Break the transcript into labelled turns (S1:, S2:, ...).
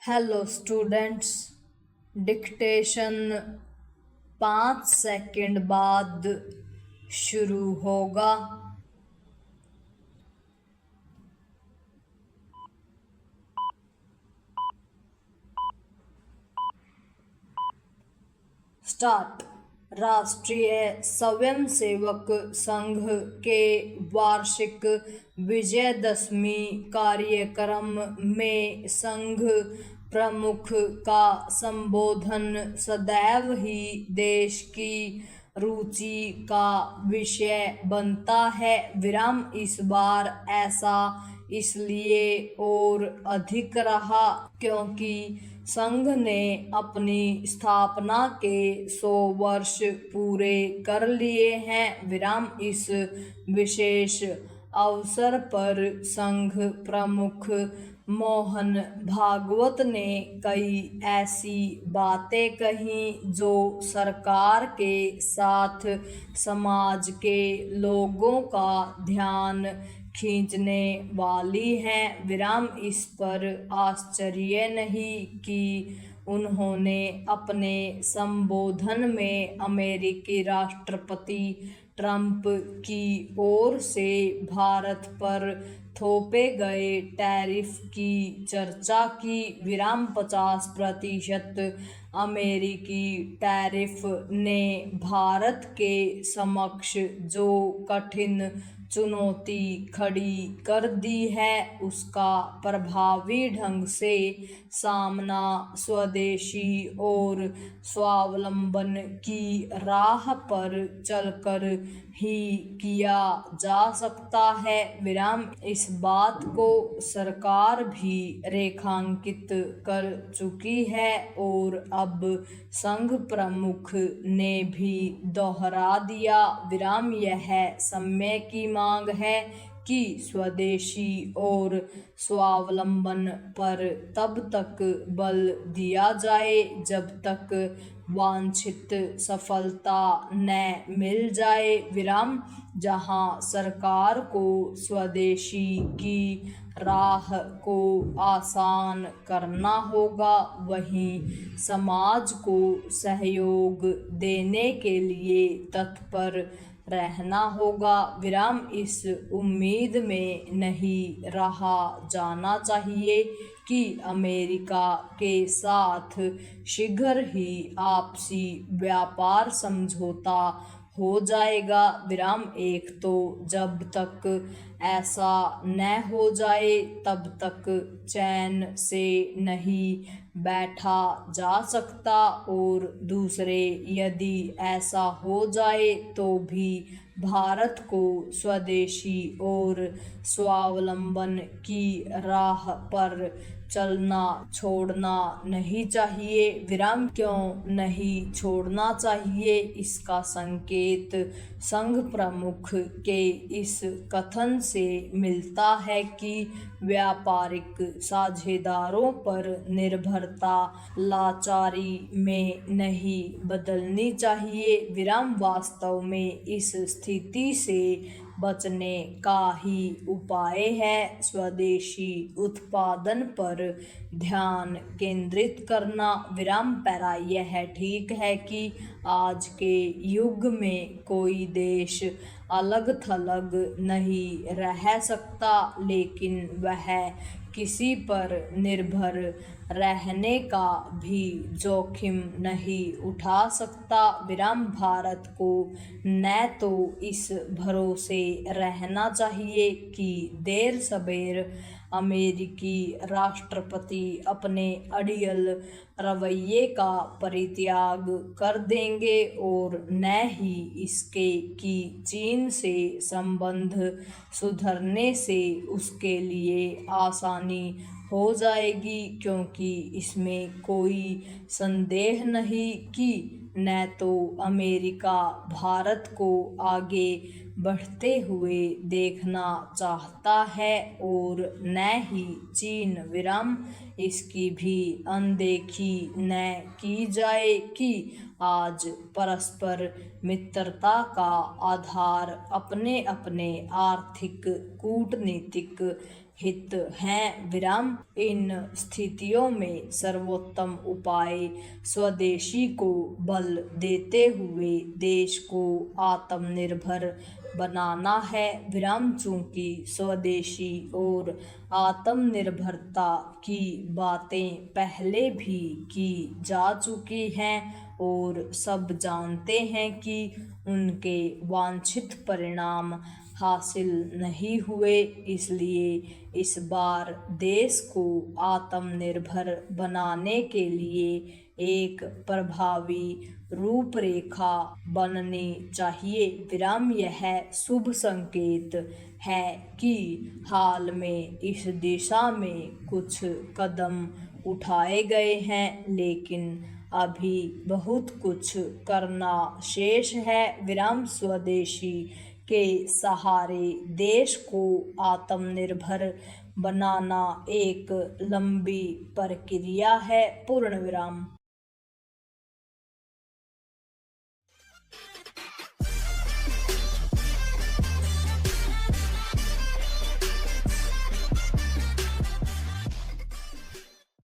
S1: Hello students, dictation 5 second बाद शुरू होगा। स्टार्ट। राष्ट्रीय स्वयंसेवक संघ के वार्षिक विजयदशमी कार्यक्रम में संघ प्रमुख का संबोधन सदैव ही देश की रुचि का विषय बनता है। इस बार ऐसा इसलिए और अधिक रहा क्योंकि संघ ने अपनी स्थापना के 100 वर्ष पूरे कर लिए हैं। इस विशेष अवसर पर संघ प्रमुख मोहन भागवत ने कई ऐसी बातें कही जो सरकार के साथ समाज के लोगों का ध्यान खींचने वाली हैं। इस पर आश्चर्य नहीं कि उन्होंने अपने संबोधन में अमेरिकी राष्ट्रपति ट्रंप की ओर से भारत पर थोपे गए टैरिफ की चर्चा की। 50% अमेरिकी टैरिफ ने भारत के समक्ष जो कठिन चुनौती खड़ी कर दी है उसका प्रभावी ढंग से सामना स्वदेशी और स्वावलंबन की राह पर चलकर ही किया जा सकता है। इस बात को सरकार भी रेखांकित कर चुकी है और अब संघ प्रमुख ने भी दोहरा दिया। यह समय की मांग है कि स्वदेशी और स्वावलंबन पर तब तक बल दिया जाए जब तक वांछित सफलता न मिल जाए। जहां सरकार को स्वदेशी की राह को आसान करना होगा वहीं समाज को सहयोग देने के लिए तत्पर रहना होगा। इस उम्मीद में नहीं रहा जाना चाहिए कि अमेरिका के साथ शीघ्र ही आपसी व्यापार समझौता हो जाएगा। एक तो जब तक ऐसा न हो जाए तब तक चैन से नहीं बैठा जा सकता और दूसरे यदि ऐसा हो जाए तो भी भारत को स्वदेशी और स्वावलंबन की राह पर चलना छोड़ना नहीं चाहिए। क्यों नहीं छोड़ना चाहिए? इसका संकेत संघ प्रमुख के इस कथन से मिलता है कि व्यापारिक साझेदारों पर निर्भरता लाचारी में नहीं बदलनी चाहिए। वास्तव में इस स्थिति से बचने का ही उपाय है स्वदेशी उत्पादन पर ध्यान केंद्रित करना। पैरा यह ठीक है कि आज के युग में कोई देश अलग थलग नहीं रह सकता, लेकिन वह किसी पर निर्भर रहने का भी जोखिम नहीं उठा सकता। भारत को न तो इस भरोसे रहना चाहिए कि देर सबेर अमेरिकी राष्ट्रपति अपने अड़ियल रवैये का परित्याग कर देंगे और न ही इसके कि चीन से संबंध सुधरने से उसके लिए आसानी हो जाएगी, क्योंकि इसमें कोई संदेह नहीं कि न तो अमेरिका भारत को आगे बढ़ते हुए देखना चाहता है और न ही चीन विराम इसकी भी अनदेखी न की जाए कि आज परस्पर मित्रता का आधार अपने अपने आर्थिक कूटनीतिक हित हैं विराम। इन स्थितियों में सर्वोत्तम उपाय स्वदेशी को बल देते हुए देश को आत्मनिर्भर बनाना है विराम। चूंकि स्वदेशी और आत्मनिर्भरता की बातें पहले भी की जा चुकी हैं और सब जानते हैं कि उनके वांछित परिणाम हासिल नहीं हुए, इसलिए इस बार देश को आत्मनिर्भर बनाने के लिए एक प्रभावी रूपरेखा बननी चाहिए विराम। यह शुभ संकेत है कि हाल में इस दिशा में कुछ कदम उठाए गए हैं, लेकिन अभी बहुत कुछ करना शेष है विराम। स्वदेशी के सहारे देश को आत्मनिर्भर बनाना एक लंबी प्रक्रिया है पूर्ण विराम।